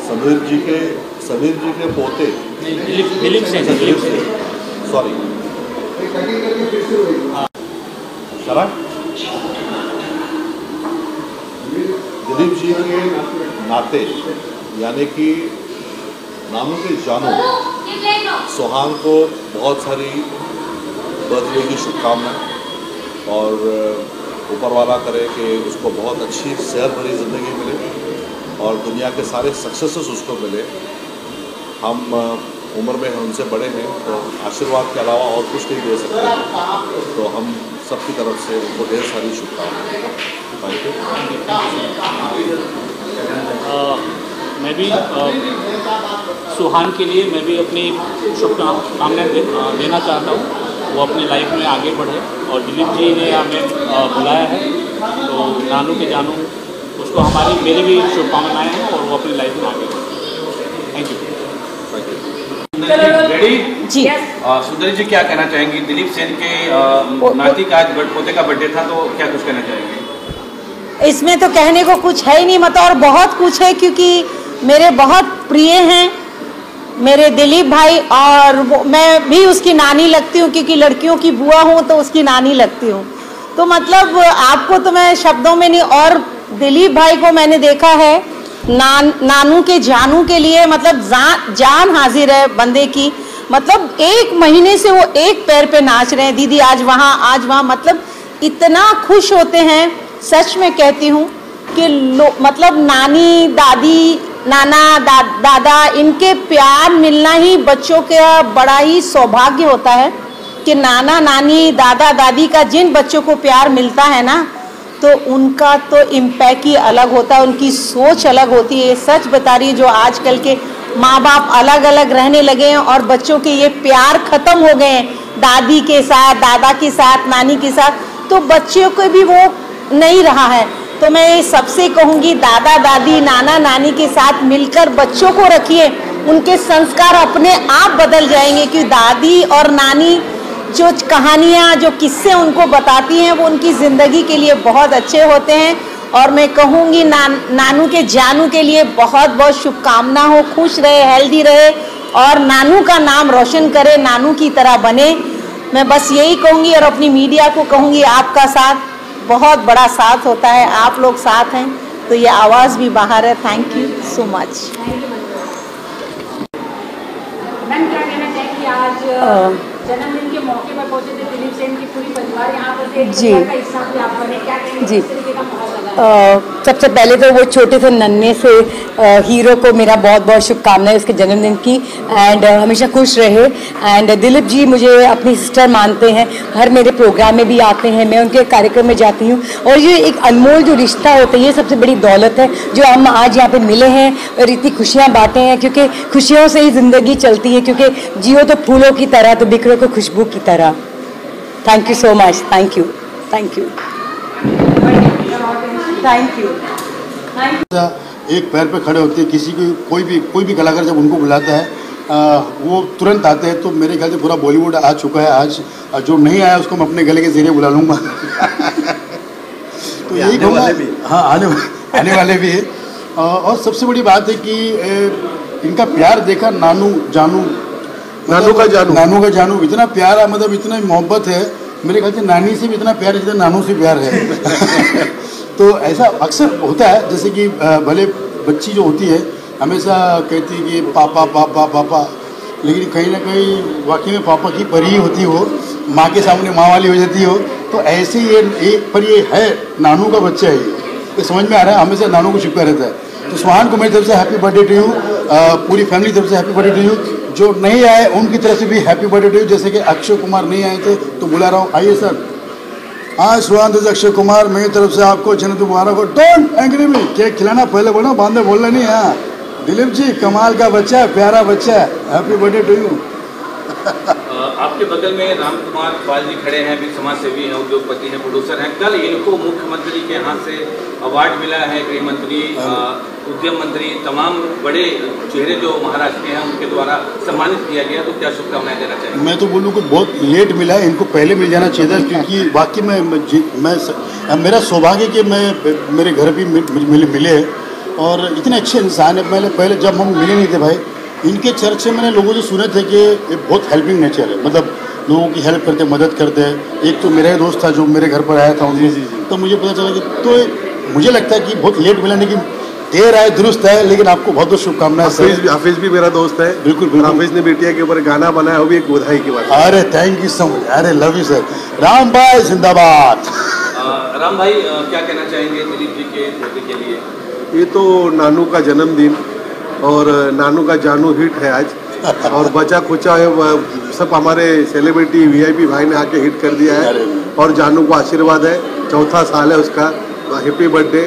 समीर जी के पोते दिलीप सेन सॉरी दिलीप जी के नाते यानी कि नानू के जानू सुहान को बहुत सारी बर्थडे की शुभकामनाएं और ऊपर वाला करे कि उसको बहुत अच्छी सेहत भरी ज़िंदगी मिले और दुनिया के सारे सक्सेसेस उसको मिले। हम उम्र में उनसे बड़े हैं तो आशीर्वाद के अलावा और कुछ नहीं दे सकते, तो हम सबकी तरफ से उनको ढेर सारी शुभकामनाएं। मैं भी सुहान के लिए मैं भी अपनी शुभकामनाएं देना चाहता हूँ, वो अपनी लाइफ में आगे बढ़े और दिलीप जी ने हमें बुलाया है तो नानू के जानू उसको हमारी मेरी भी शुभकामनाएं हैं और वो अपनी लाइफ में आगे बढ़े। Thank you. रेडी जी। सुंदरी जी क्या कहना चाहेंगी? दिलीप सेन के नाती का आज पोते का बर्थडे था तो क्या कुछ कहना चाहेंगे? इसमें तो कहने को कुछ है ही नहीं, मतलब और बहुत कुछ है क्योंकि मेरे बहुत प्रिय हैं मेरे दिलीप भाई और मैं भी उसकी नानी लगती हूँ क्योंकि लड़कियों की बुआ हूँ तो उसकी नानी लगती हूँ। तो मतलब आपको तो मैं शब्दों में नहीं, और दिलीप भाई को मैंने देखा है नानू के जानू के लिए मतलब जान हाजिर है बंदे की। मतलब 1 महीने से वो एक पैर पे नाच रहे हैं, दीदी आज वहाँ, मतलब इतना खुश होते हैं। सच में कहती हूँ कि मतलब नानी दादी नाना दादा इनके प्यार मिलना ही बच्चों का बड़ा ही सौभाग्य होता है कि नाना नानी दादा दादी का जिन बच्चों को प्यार मिलता है ना तो उनका तो इम्पैक्ट ही अलग होता है, उनकी सोच अलग होती है। ये सच बता रही है, जो आजकल के माँ बाप अलग अलग रहने लगे हैं और बच्चों के ये प्यार खत्म हो गए हैं दादी के साथ दादा के साथ नानी के साथ, तो बच्चों को भी वो नहीं रहा है। तो मैं सबसे कहूँगी दादा दादी नाना नानी के साथ मिलकर बच्चों को रखिए, उनके संस्कार अपने आप बदल जाएंगे। क्योंकि दादी और नानी जो कहानियाँ जो किस्से उनको बताती हैं वो उनकी ज़िंदगी के लिए बहुत अच्छे होते हैं। और मैं कहूँगी नानू के जानू के लिए बहुत बहुत शुभकामना हो, खुश रहे, हेल्दी रहे और नानू का नाम रोशन करे, नानू की तरह बने। मैं बस यही कहूँगी और अपनी मीडिया को कहूँगी आपका साथ बहुत बड़ा साथ होता है, आप लोग साथ हैं तो ये आवाज़ भी बाहर है। Thank you so much. Ma'am क्या कहना चाहेंगी, आज जन्मदिन के मौके पर पहुंचे थे दिलीप सेन की पूरी परिवार यहाँ पर थे, जी का हिस्सा भी आप बने, क्या कहेंगे? जी। किस तरीके का माहौल लगा? सबसे पहले तो वो छोटे से नन्हे से हीरो को मेरा बहुत बहुत शुभकामनाएं उसके जन्मदिन की एंड हमेशा खुश रहे। एंड दिलीप जी मुझे अपनी सिस्टर मानते हैं, हर मेरे प्रोग्राम में भी आते हैं, मैं उनके कार्यक्रम में जाती हूँ और ये एक अनमोल जो रिश्ता होता है ये सबसे बड़ी दौलत है जो हम आज यहाँ पे मिले हैं और इतनी खुशियाँ बांटे हैं, क्योंकि खुशियों से ही ज़िंदगी चलती है, क्योंकि जियो तो फूलों की तरह तो बिखरो तो खुशबू की तरह। Thank you so much. Thank you thank you thank you. एक पैर पे खड़े होते हैं, किसी को कोई भी कलाकार जब उनको बुलाता है वो तुरंत आते हैं। तो मेरे ख्याल से पूरा बॉलीवुड आ चुका है आज, जो नहीं आया उसको मैं अपने गले के जरिए बुला लूँगा। तो यही कहूँगा, हाँ आने वाले भी है। और सबसे बड़ी बात है कि इनका प्यार देखा, नानू का जानू इतना प्यारा, मतलब इतना मोहब्बत है। मेरे ख्याल से नानी से भी इतना प्यार है जितना नानू से प्यार है। तो ऐसा अक्सर होता है, जैसे कि भले बच्ची जो होती है हमेशा कहती है कि पापा पापा पापा, लेकिन कहीं ना कहीं वाकई में पापा की परी होती हो, माँ के सामने माँ वाली हो जाती हो। तो ऐसे ये है नानू का बच्चा है, ये समझ में आ रहा है, हमेशा नानू को चिपका रहता है। तो सुहान को मेरी तरफ से हैप्पी बर्थडे टू यू, पूरी फैमिली तरफ से हैप्पी बर्थडे टू यू। जो नहीं आए उनकी तरफ से भी हैप्पी बर्थडे टू यू। जैसे कि अक्षय कुमार नहीं आए थे तो बुला रहा हूँ, आइए सर। आज सुहान अक्षय कुमार मेरी तरफ से आपको जन्मदिन मुबारक हो। डोंट एंग्री मी, केक खिलाना पहले बोलो, बांधे बोलना नहीं। हाँ दिलीप जी कमाल का बच्चा है, प्यारा बच्चा है, हैप्पी बर्थडे टू यू। आपके बगल में राम कुमार पाल जी खड़े हैं, भी समाज सेवी हैं, उद्योगपति हैं, प्रोड्यूसर हैं। कल इनको मुख्यमंत्री के यहाँ से अवार्ड मिला है, गृह मंत्री उद्यम मंत्री, तमाम बड़े चेहरे जो महाराष्ट्र के हैं उनके द्वारा सम्मानित किया गया, तो क्या शुभकामनाएं देना चाहिए? मैं तो बोलूँ कि बहुत लेट मिला है, इनको पहले मिल जाना चाहिए था, क्योंकि वाकई में मेरा सौभाग्य कि मेरे घर भी मिले और इतने अच्छे इंसान है। पहले जब हम मिले नहीं थे भाई, इनके चर्चे मैंने लोगों से सुने थे कि ये बहुत हेल्पिंग नेचर है, मतलब लोगों की हेल्प करते, मदद करते हैं। एक तो मेरा ही दोस्त था जो मेरे घर पर आया था उनको, तो मुझे पता चला कि तो मुझे लगता है कि बहुत लेट मिला, लेकिन देर आए दुरुस्त है। लेकिन आपको बहुत बहुत शुभकामनाएं। हाफिज भी मेरा दोस्त है। बिल्कुल। हाफिज ने बेटिया के ऊपर गाना बनाया, वो भी एक बधाई की बात है। अरे थैंक यू सो मच, अरे लव यू सर। राम भाई जिंदाबाद। राम भाई क्या कहना चाहेंगे दिलीप जी के बेटे के लिए? ये तो नानू का जन्मदिन और नानू का जानू हिट है आज, और बचा खुचा है सब हमारे सेलिब्रिटी VIP भाई ने आके हिट कर दिया है, और जानू को आशीर्वाद है, 4था साल है उसका। हैप्पी बर्थडे,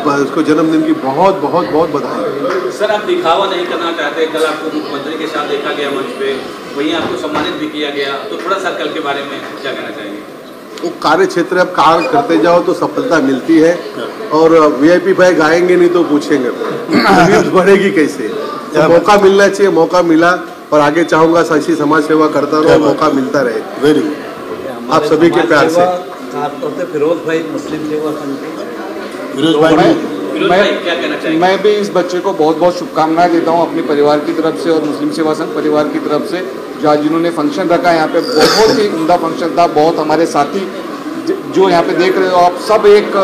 उसको जन्मदिन की बहुत बहुत बहुत बधाई। सर, आप दिखावा नहीं करना चाहते, कल आपको मुख्यमंत्री के साथ देखा गया मंच पे, वहीं आपको सम्मानित भी किया गया, तो थोड़ा सा कल के बारे में क्या कहना चाहेंगे? वो कार्य क्षेत्र अब कार्य करते जाओ तो सफलता मिलती है, और VIP भाई गाएंगे नहीं तो पूछेंगे व्यूज बढ़ेगी कैसे। तो मौका मिलना चाहिए, मौका मिला, और आगे चाहूंगा ऐसी समाज सेवा करता रहो, मौका मिलता रहे। वेरी गुड, आप सभी के प्यार से। फिरोज भाई मुस्लिम सेवा संघ के फिरोज भाई क्या कहना चाहिए? मैं भी इस बच्चे को बहुत बहुत शुभकामनाएं देता हूं अपने परिवार की तरफ से और मुस्लिम सेवा संघ परिवार की तरफ से, जो आज जिन्होंने फंक्शन रखा है यहाँ पे, बहुत ही उम्दा फंक्शन था। बहुत हमारे साथी जो यहाँ पे देख रहे हो आप सब, एक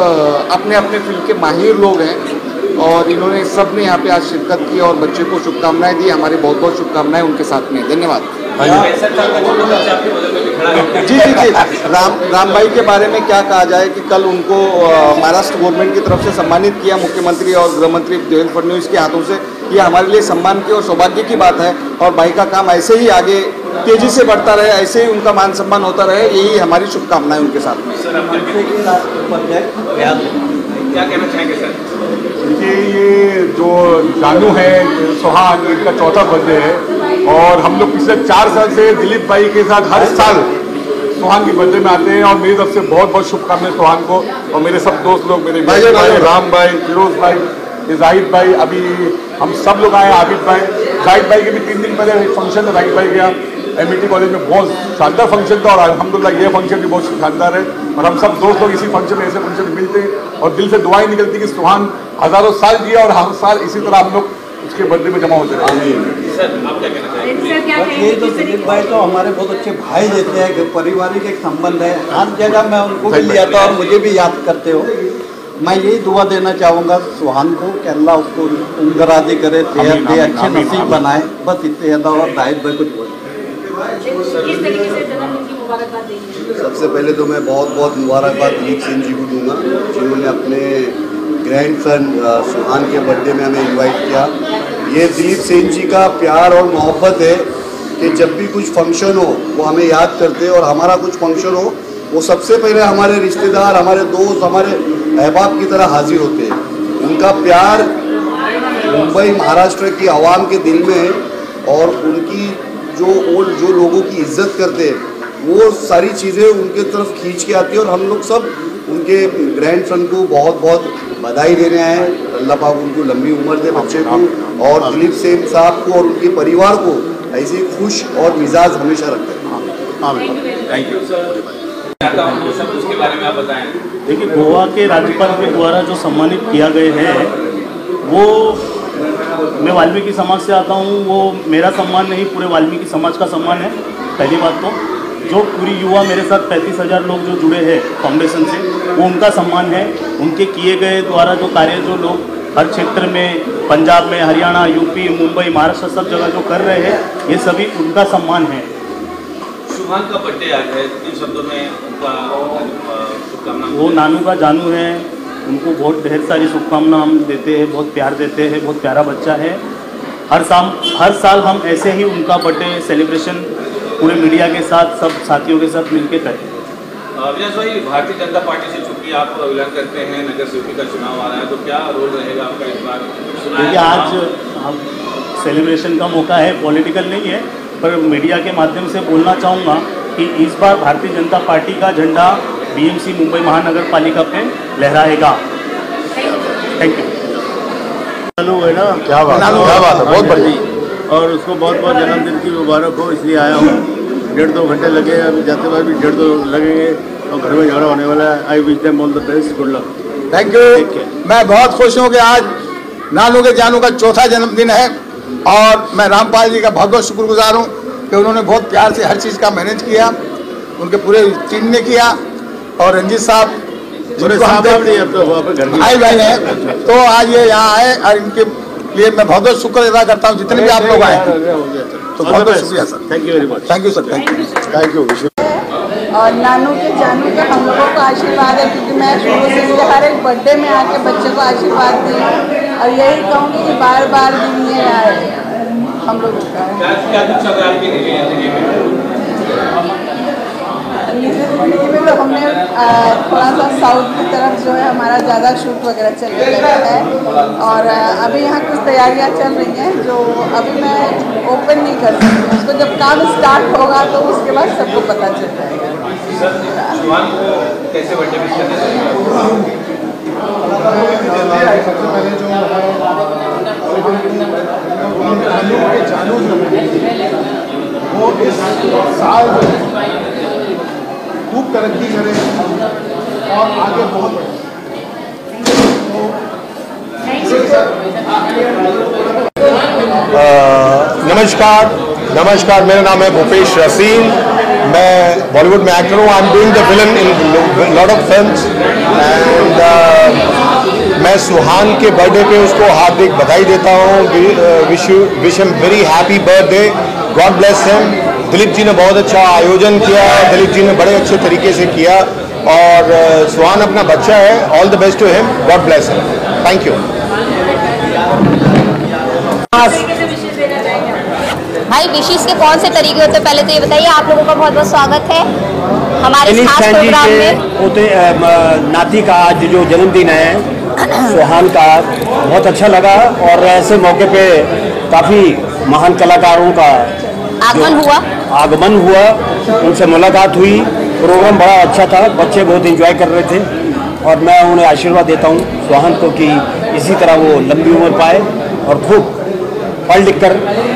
अपने अपने फील्ड के माहिर लोग हैं, और इन्होंने सब ने यहाँ पे आज शिरकत की और बच्चे को शुभकामनाएं दी। हमारी बहुत बहुत शुभकामनाएं उनके साथ में। धन्यवाद। जी। राम भाई के बारे में क्या कहा जाए कि कल उनको महाराष्ट्र गवर्नमेंट की तरफ से सम्मानित किया मुख्यमंत्री और गृह मंत्री देवेंद्र फडणवीस के हाथों से। ये हमारे लिए सम्मान की और सौभाग्य की बात है, और भाई का काम ऐसे ही आगे तेजी से बढ़ता रहे, ऐसे ही उनका मान सम्मान होता रहे, यही हमारी शुभकामनाएं उनके साथ में। क्या कहना चाहेंगे सर? ये जो जानू है सोहान, इनका 4था बर्थडे है, और हम लोग पिछले 4 साल से दिलीप भाई के साथ हर साल सोहान की बर्थडे में आते हैं, और मेरी तरफ से बहुत बहुत शुभकामनाएं सोहान को, और मेरे सब दोस्त लोग, मेरे भाई राम भाई, फिरोज भाई, जाहिद भाई, अभी हम सब लोग आए, आबिद भाई, जाहिद भाई के भी 3 दिन पहले फंक्शन था जाहिद भाई का MIT कॉलेज में, बहुत शानदार फंक्शन था, और अल्हम्दुलिल्लाह ये फंक्शन भी बहुत शानदार है, और हम सब दोस्त लोग इसी फंक्शन में, ऐसे फंक्शन में मिलते हैं, और दिल से दुआएं निकलती कि सुहान हजारों साल जिया और हर साल इसी तरह हम लोग उसके बर्थडे में जमा होते रहे। सर, आप क्या कहना चाहेंगे? ये तो दिलीप भाई तो हमारे बहुत अच्छे भाई देते हैं, पारिवारिक एक संबंध है, हर जगह मैं उनको भी लिया था और मुझे भी याद करते हो। मैं यही दुआ देना चाहूँगा सुहान को कि अल्लाह उसको उम्रदराजी करे, सेहत दे, अच्छे नसीब बनाए, बस इतने ज़्यादा। और जाहिद भाई कुछ बोले। किस तरीके से जन्मदिन की मुबारकबाद देंगे? सबसे पहले तो मैं बहुत बहुत मुबारकबाद दिलीप सेन जी को दूंगा, जिन्होंने अपने ग्रैंडसन सुहान के बर्थडे में हमें इनवाइट किया। ये दिलीप सेन जी का प्यार और मोहब्बत है कि जब भी कुछ फंक्शन हो वो हमें याद करते हैं, और हमारा कुछ फंक्शन हो वो सबसे पहले हमारे रिश्तेदार, हमारे दोस्त, हमारे अहबाब की तरह हाजिर होते हैं। उनका प्यार मुंबई महाराष्ट्र की आवाम के दिल में है, और उनकी जो लोगों की इज्जत करते हैं वो सारी चीज़ें उनके तरफ खींच के आती है, और हम लोग सब उनके ग्रैंडसन को बहुत बहुत बधाई देने आए हैं। अल्लाह पाक उनको लंबी उम्र दे बच्चे को, और दिलीप सेन साहब को और उनके परिवार को ऐसे ही खुश और मिजाज हमेशा रखते हैं। Thank you sir. चाहता हूँ सब उसके बारे में आप बताएं। देखिए, गोवा के राज्यपाल के द्वारा जो सम्मानित किया गए हैं, वो मैं वाल्मीकि समाज से आता हूँ, वो मेरा सम्मान नहीं, पूरे वाल्मीकि समाज का सम्मान है। पहली बात तो जो पूरी युवा मेरे साथ 35,000 लोग जो जुड़े हैं फाउंडेशन से, वो उनका सम्मान है। उनके किए गए द्वारा जो कार्य जो लोग हर क्षेत्र में, पंजाब में, हरियाणा, यूपी, मुंबई, महाराष्ट्र, सब जगह जो कर रहे हैं, ये सभी उनका सम्मान है। सुहान का बर्थडे आज है, 3 शब्दों में उनका शुभकामना। वो नानू का जानू है, उनको बहुत ढेर सारी शुभकामना हम देते हैं, बहुत प्यार देते हैं, बहुत प्यारा बच्चा है। हर साल हम ऐसे ही उनका बर्थडे सेलिब्रेशन पूरे मीडिया के साथ, सब साथियों के साथ मिलकर करें। अविनाश भाई, भारतीय जनता पार्टी से चूंकि आप विलय करते हैं, नगर सेवकी का चुनाव आ रहा है, तो क्या रोल रहेगा आपका इस बार? क्योंकि आज हम सेलिब्रेशन का मौका है, पॉलिटिकल नहीं है, पर मीडिया के माध्यम से बोलना चाहूँगा कि इस बार भारतीय जनता पार्टी का झंडा BMC मुंबई महानगर पालिका पे लहराएगा। Thank you. चालू हुए ना, क्या बात है, बहुत बढ़िया। और उसको बहुत बहुत जन्मदिन की मुबारक हो, इसलिए आया हूँ। 1.5-2 घंटे लगे, अभी जाते बाद भी 1.5-2 लगेंगे और घर में झगड़ा होने वाला है। I wish them all the best, good luck. Thank you. मैं बहुत खुश हूँ कि आज नानू के जानू का चौथा जन्मदिन है और मैं रामपाल जी का बहुत बहुत शुक्रगुजार हूँ कि उन्होंने बहुत प्यार से हर चीज़ का मैनेज किया, उनके पूरे टीम ने किया। और रंजीत साहब भाई हैं, तो आज ये यहाँ आए और इनके लिए मैं बहुत बहुत शुक्र अदा करता हूँ, जितने भी आप लोग आए तो बहुत बहुत शुक्रिया sir. Thank you very much. Thank you sir, thank you. और नानू के जानू का हम लोगों को आशीर्वाद है, क्योंकि मैं शुरू से मुझे हर एक बर्थडे में आके बच्चे को आशीर्वाद दी और यही कहूँगी कि बार बार दिन ये आए हम लोगों का। तो हमने थोड़ा सा साउथ की तरफ जो है हमारा ज़्यादा शूट वगैरह चलने लगा है और अभी यहाँ कुछ तैयारियाँ चल रही हैं जो अभी मैं ओपन नहीं कर सकती। उसको जब काम स्टार्ट होगा तो उसके बाद सबको पता चल जाएगा। कैसे बर्थडे विश करने जानू वो इस साल खूब तरक्की करे और आगे बहुत बढ़े। नमस्कार, मेरा नाम है भूपेश रसीन। मैं बॉलीवुड में एक्टर हूँ। I am doing the villain in lot of films and मैं सुहान के बर्थडे पे उसको हार्दिक बधाई देता हूँ। Wish him very happy birthday, God bless him. Dilip ji ने बहुत अच्छा आयोजन किया, दिलीप जी ने बड़े अच्छे तरीके से किया और सुहान अपना बच्चा है। All the best to him, God bless him. Thank you. भाई विशेष के कौन से तरीके होते हैं, पहले तो ये बताइए। आप लोगों का बहुत बहुत स्वागत है हमारे इस खास प्रोग्राम में। होते नाती का आज जो जन्मदिन है सुहान का, बहुत अच्छा लगा और ऐसे मौके पे काफ़ी महान कलाकारों का आगमन हुआ, उनसे मुलाकात हुई। प्रोग्राम बड़ा अच्छा था, बच्चे बहुत एंजॉय कर रहे थे और मैं उन्हें आशीर्वाद देता हूँ सुहान को कि इसी तरह वो लंबी उम्र पाए और खूब पढ़ लिख कर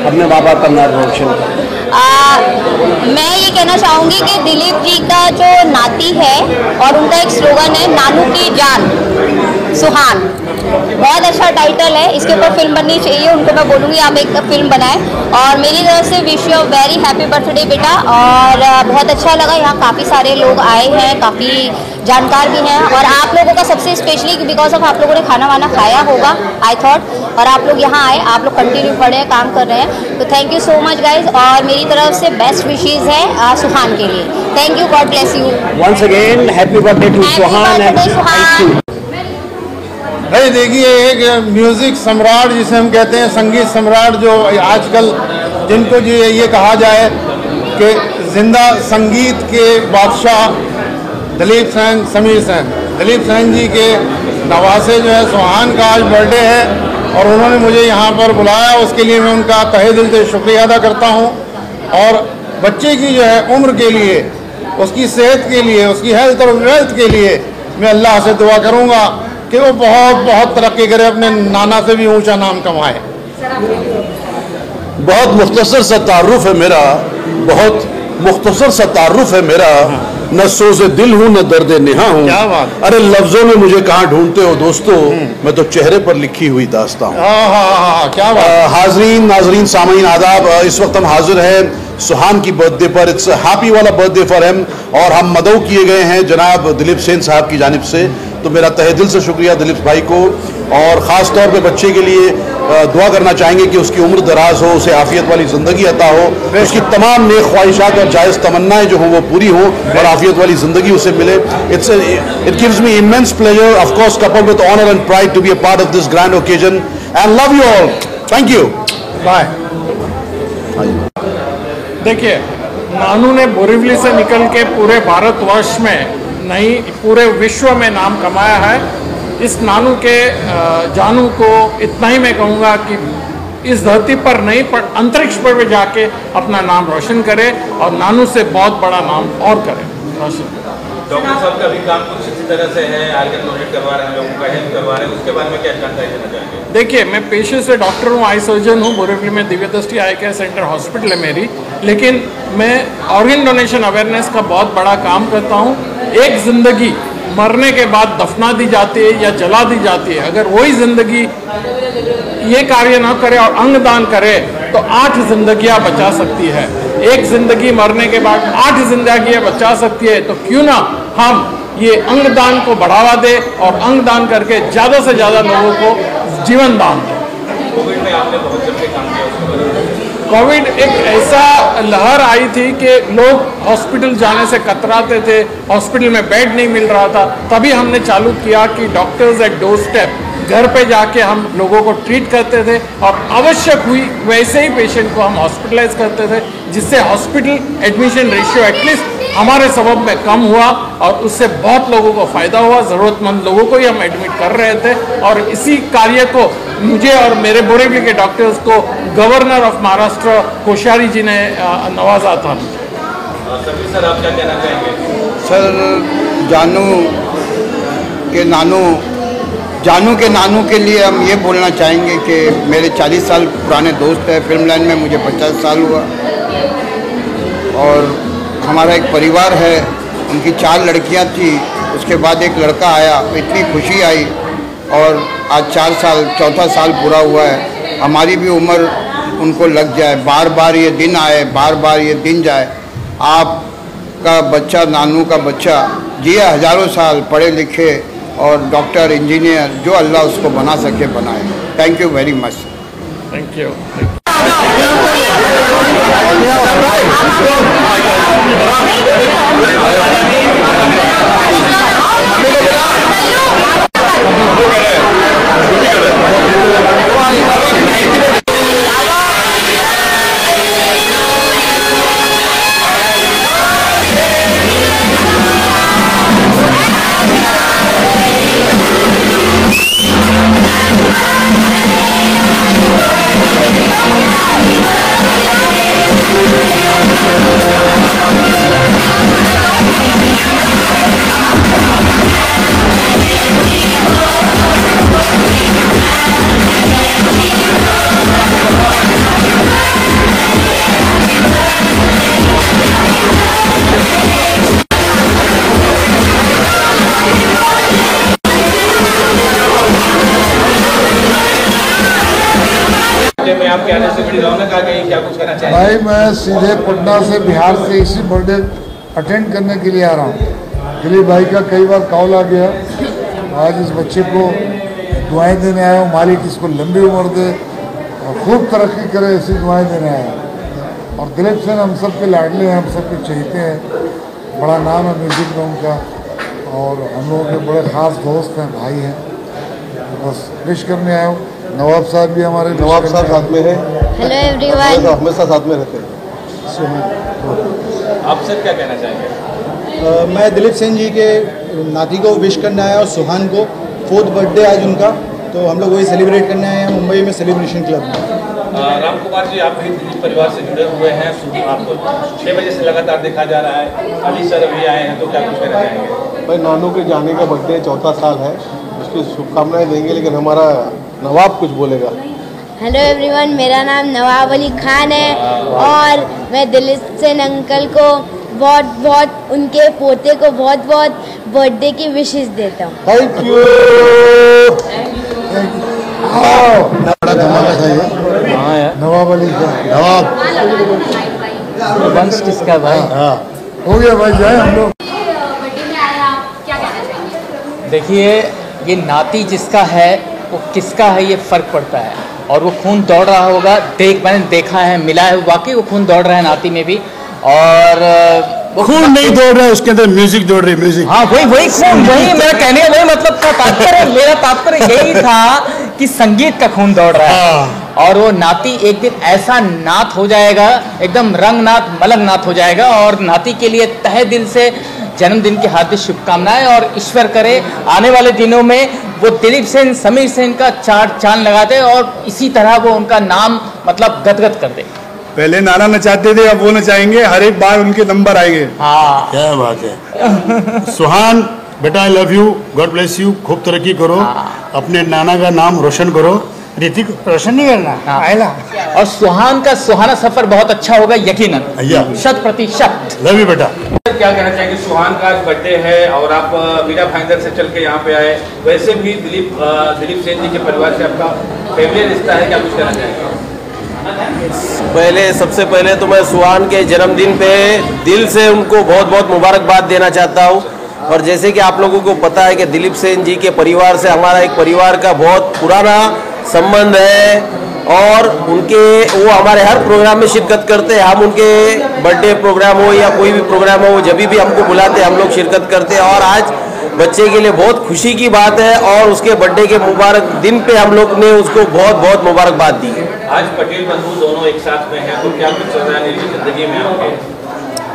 अपने माँ बाप का नाम रोशन करें। मैं ये कहना चाहूँगी कि दिलीप जी का जो नाती है और उनका एक स्लोगन है नानू की जान सुहान, बहुत अच्छा टाइटल है। इसके ऊपर फिल्म बननी चाहिए, उनको मैं बोलूँगी आप एक फिल्म बनाएं। और मेरी तरफ से wish you very happy birthday बेटा। और बहुत अच्छा लगा, यहाँ काफ़ी सारे लोग आए हैं, काफ़ी जानकार भी हैं और आप लोगों का सबसे स्पेशली बिकॉज ऑफ आप लोगों ने खाना वाना खाया होगा आई थॉट, और आप लोग यहाँ आए, आप लोग कंटिन्यू पढ़े हैं, काम कर रहे हैं, तो thank you so much guys. और मेरी तरफ से बेस्ट विशेज़ है सुहान के लिए। Thank you, God bless you once again. Happy birthday to Suhan. भाई देखिए, एक म्यूज़िक सम्राट जिसे हम कहते हैं, संगीत सम्राट, जो आजकल जिनको जो ये कहा जाए कि जिंदा संगीत के बादशाह दिलीप सेन, समीर सेन, दिलीप सेन जी के नवासे जो है सुहान का आज बर्थडे है और उन्होंने मुझे यहाँ पर बुलाया, उसके लिए मैं उनका तहे दिल से शुक्रिया अदा करता हूँ। और बच्चे की जो है उम्र के लिए, उसकी सेहत के लिए, उसकी हेल्थ और वेल्थ के लिए मैं अल्लाह से दुआ करूँगा कि वो बहुत बहुत तरक्की करे, अपने नाना से भी ऊंचा नाम कमाए। बहुत मुख्तसर सा तारुफ है मेरा, बहुत मुख्तसर सा तारुफ है मेरा। न सोज़े दिल हूँ न दर्द नेहा हूँ। क्या बात। अरे लफ्जों में मुझे कहाँ ढूंढते हो दोस्तों, मैं तो चेहरे पर लिखी हुई दास्तां हूँ। क्या बात। हाजरीन नाजरीन सामीन आदाब, इस वक्त हम हाजिर हैं सुहान की बर्थडे पर। इट्स हैप्पी वाला बर्थडे फॉर हिम और हम मदऊ किए गए हैं जनाब दिलीप सेन साहब की जानिब से, तो मेरा तहे दिल से शुक्रिया दिलीप भाई को। और ख़ास तौर पे बच्चे के लिए दुआ करना चाहेंगे कि उसकी उम्र दराज हो, उसे आफियत वाली ज़िंदगी अता हो, उसकी तमाम नेक ख्वाहिशात और जायज़ तमन्नाएं जो हों वो पूरी हों और आफियत वाली ज़िंदगी उसे मिले। It gives me immense pleasure, of course coupled with honour and pride, to be a part of this grand occasion and love you all. Thank you, bye. देखिए, नानू ने बोरीवली से निकल के पूरे भारतवर्ष में नहीं पूरे विश्व में नाम कमाया है। इस नानू के जानू को इतना ही मैं कहूँगा कि इस धरती पर नहीं पर अंतरिक्ष पर भी जाके अपना नाम रोशन करे और नानू से बहुत बड़ा नाम और करे रोशन। डॉक्टर साहब का भी काम कुछ इसी तरह से है, आर्गन डोनेट करवा रहे हैं, लोगों का हेल्प करवा रहे हैं, उसके बारे में क्या जानकारी देना चाहेंगे? देखिए, मैं पेशे से डॉक्टर हूँ, आई सर्जन हूँ, बोरीवली में दिव्य दृष्टि आई केयर सेंटर हॉस्पिटल है मेरी, लेकिन मैं ऑर्गन डोनेशन अवेयरनेस का बहुत बड़ा काम करता हूँ। एक जिंदगी मरने के बाद दफना दी जाती है या जला दी जाती है, अगर वही जिंदगी ये कार्य ना करे और अंगदान करे तो 8 जिंदगियां बचा सकती है। एक जिंदगी मरने के बाद 8 जिंदगियां बचा सकती है, तो क्यों ना हम ये अंगदान को बढ़ावा दे और अंगदान करके ज़्यादा से ज़्यादा लोगों को जीवन दान दें। कोविड में आपने बहुत जल्दी काम किया, उसके बारे में कोविड एक ऐसा लहर आई थी कि लोग हॉस्पिटल जाने से कतराते थे, हॉस्पिटल में बेड नहीं मिल रहा था, तभी हमने चालू किया कि डॉक्टर्स एट डोर स्टेप, घर पे जाके हम लोगों को ट्रीट करते थे और आवश्यक हुई वैसे ही पेशेंट को हम हॉस्पिटलाइज करते थे, जिससे हॉस्पिटल एडमिशन रेशियो एटलीस्ट हमारे सबब में कम हुआ और उससे बहुत लोगों को फ़ायदा हुआ। ज़रूरतमंद लोगों को ही हम एडमिट कर रहे थे और इसी कार्य को मुझे और मेरे बोरीवली के डॉक्टर्स को गवर्नर ऑफ महाराष्ट्र कोश्यारी जी ने नवाजा था। सर, आप क्या कहना चाहेंगे? सर, जानू के नानू के लिए हम ये बोलना चाहेंगे कि मेरे 40 साल पुराने दोस्त हैं, फिल्म लाइन में मुझे 50 साल हुआ और हमारा एक परिवार है, उनकी 4 लड़कियां थी, उसके बाद एक लड़का आया, इतनी खुशी आई और आज 4 साल, चौथा साल पूरा हुआ है। हमारी भी उम्र उनको लग जाए, बार बार ये दिन आए, बार बार ये दिन जाए। आपका बच्चा, नानू का बच्चा जिए हज़ारों साल, पढ़े लिखे और डॉक्टर, इंजीनियर, जो अल्लाह उसको बना सके बनाए। Thank you very much. Thank you. में आपके आने से बड़ी रौनक आ गई, क्या कुछ कहना चाहिए? भाई, मैं सीधे पटना से, बिहार से इसी बर्थडे अटेंड करने के लिए आ रहा हूँ। दिलीप भाई का कई बार कॉल आ गया, आज इस बच्चे को दुआएं देने आया हूँ, मालिक इसको लंबी उम्र दे और खूब तरक्की करे, ऐसी दुआएं देने आया हूँ। और दिलीप सेन हम सब के लाडले हैं, हम सब के चाहते हैं, बड़ा नाम है म्यूजिक में उनका और हम लोगों के बड़े ख़ास दोस्त हैं, भाई हैं, तो बस विश करने आया हूँ। नवाब साहब भी हमारे, नवाब साहब साथ में है। हेलो एवरीवन, हमेशा साथ में रहते हैं। आप सर क्या कहना चाहेंगे? मैं दिलीप सेन जी के नाती को विश करने आया और सुहान को 4th बर्थडे आज उनका, तो हम लोग वही सेलिब्रेट करने आए हैं मुंबई में सेलिब्रेशन क्लब में। राम कुमार जी, आप भी दिलीप परिवार से जुड़े हुए हैं, आपको 6 बजे से लगातार देखा जा रहा है, अली सर अभी आए हैं, तो क्या कुछ कहना चाहेंगे? भाई, नानू के जाने का बर्थडे 4था साल है, उसकी शुभकामनाएं देंगे, लेकिन हमारा नवाब कुछ बोलेगा। हेलो एवरीवन, मेरा नाम नवाब अली खान है और मैं दिलीप सेन अंकल को बहुत उनके पोते को बहुत बर्थडे की विशेष देता हूँ। Thank you. बड़ा धमाका था ये। नवाब अली खान, नवाब वंश किसका भाई? हाँ, हो गया भाई, जाए हम लोग। देखिए, ये नाती जिसका है वो किसका है ये फर्क पड़ता है, और वो खून दौड़ रहा होगा, मैंने देखा है, मिला है, वाकई वो खून दौड़ रहा है नाती में भी। और खून नहीं दौड़ रहा है, उसके अंदर म्यूजिक दौड़ रही है, म्यूजिक। हाँ, वही खून, वही मेरा कहने का वही मतलब था, तात्पर्य मेरा तात्पर्य यही था कि संगीत का खून दौड़ रहा है। और वो नाती एक दिन ऐसा नात हो जाएगा, एकदम रंगनाथ मलंगनाथ हो जाएगा, और नाती के लिए तहे दिल से जन्मदिन की हार्दिक शुभकामनाएं, और ईश्वर करे आने वाले दिनों में वो दिलीप सेन, समीर सेन का चांद लगा दे और इसी तरह वो उनका नाम मतलब गदगद कर दे। पहले नाना नचाते थे, अब वो नचाएंगे, हर एक बार उनके नंबर आएंगे। हाँ क्या बात है। सुहान बेटा, I love you, God bless you, खूब तरक्की करो, अपने नाना का नाम रोशन करो। ऋतिक रोशन नहीं करना आएगा। और सुहान का सुहाना सफर बहुत अच्छा होगा यकीनन, 100%। लव यू बेटा। क्या कहना चाहेंगे? सुहान का आज बर्थडे है और आप मीरा भाईंदर से चल के यहाँ पे आए। वैसे भी दिलीप सेन जी के परिवार से आपका फैमिली रिश्ता है, क्या कुछ कहना चाहेंगे? सबसे पहले तो मैं सुहान के जन्मदिन पे दिल से उनको बहुत बहुत मुबारकबाद देना चाहता हूँ। और जैसे कि आप लोगों को पता है कि दिलीप सेन जी के परिवार से हमारा एक परिवार का बहुत पुराना संबंध है और वो हमारे हर प्रोग्राम में शिरकत करते हैं। हम उनके बर्थडे प्रोग्राम हो या कोई भी प्रोग्राम हो, जब भी हमको बुलाते हैं हम लोग शिरकत करते हैं। और आज बच्चे के लिए बहुत खुशी की बात है और उसके बर्थडे के मुबारक दिन पे हम लोग ने उसको बहुत बहुत मुबारकबाद दी है। आज पटेल बंधु दोनों एक साथ में हैं, तो क्या कुछ चल रहा है जिंदगी में आपके?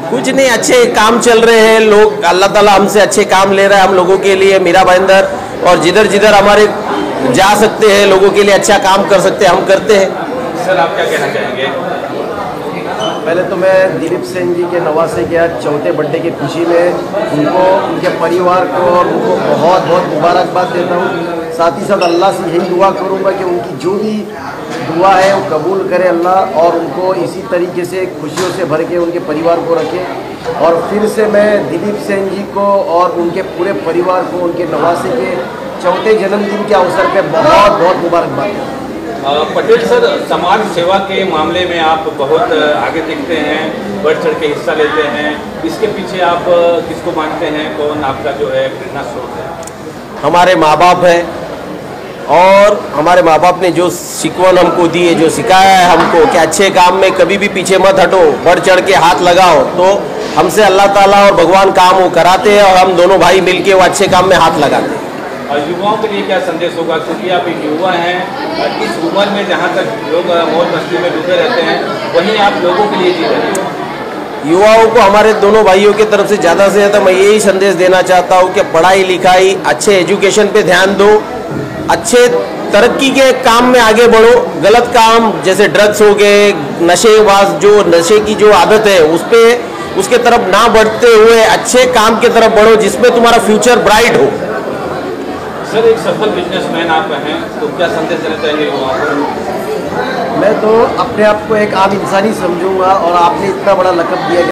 कुछ नहीं, अच्छे काम चल रहे हैं लोग, अल्लाह ताला हमसे अच्छे काम ले रहा है हम लोगों के लिए। मीरा भाईंदर और जिधर जिधर हमारे जा सकते हैं लोगों के लिए अच्छा काम कर सकते हैं, हम करते हैं। सर आप क्या कहना चाहेंगे? पहले तो मैं दिलीप सेन जी के नवासे के आज चौथे बर्थडे की खुशी में उनको, उनके परिवार को और उनको बहुत बहुत मुबारकबाद देता हूँ। साथ ही साथ अल्लाह से यही दुआ करूँगा कि उनकी जो भी दुआ है वो कबूल करे अल्लाह, और उनको इसी तरीके से खुशियों से भर के उनके परिवार को रखे। और फिर से मैं दिलीप सेन जी को और उनके पूरे परिवार को उनके नवासे के चौथे जन्मदिन के अवसर पे बहुत बहुत मुबारकबाद देता हूँ। पटेल सर, समाज सेवा के मामले में आप बहुत आगे दिखते हैं, बढ़ चढ़ के हिस्सा लेते हैं। इसके पीछे आप किसको मानते हैं? कौन आपका जो है प्रेरणा स्रोत है? हमारे माँ बाप है और हमारे माँ बाप ने जो शिकवन हमको दी है, जो सिखाया है हमको कि अच्छे काम में कभी भी पीछे मत हटो, बढ़ चढ़ के हाथ लगाओ, तो हमसे अल्लाह ताला और भगवान काम वो कराते हैं और हम दोनों भाई मिलके वो अच्छे काम में हाथ लगाते हैं। युवाओं के लिए क्या संदेश होगा, क्योंकि आप एक युवा हैं, इस उम्र में जहाँ तक लोग मौज मस्ती में डूबे रहते हैं, वहीं आप लोगों के लिए जी रहे हैं। युवाओं को हमारे दोनों भाइयों की तरफ से ज़्यादा मैं यही संदेश देना चाहता हूँ कि पढ़ाई लिखाई, अच्छे एजुकेशन पे ध्यान दो, अच्छे तरक्की के काम में आगे बढ़ो। गलत काम जैसे ड्रग्स हो गए, नशे की जो आदत है उसके तरफ ना बढ़ते हुए अच्छे काम की तरफ बढ़ो जिसमें तुम्हारा फ्यूचर ब्राइट हो। सर, एक सफल बिजनेसमैन आप हैं, तो क्या संदेश देना चाहेंगे युवाओं को? मैं तो अपने आप को एक आम इंसान ही समझूंगा और आपने इतना बड़ा लक़ब दिया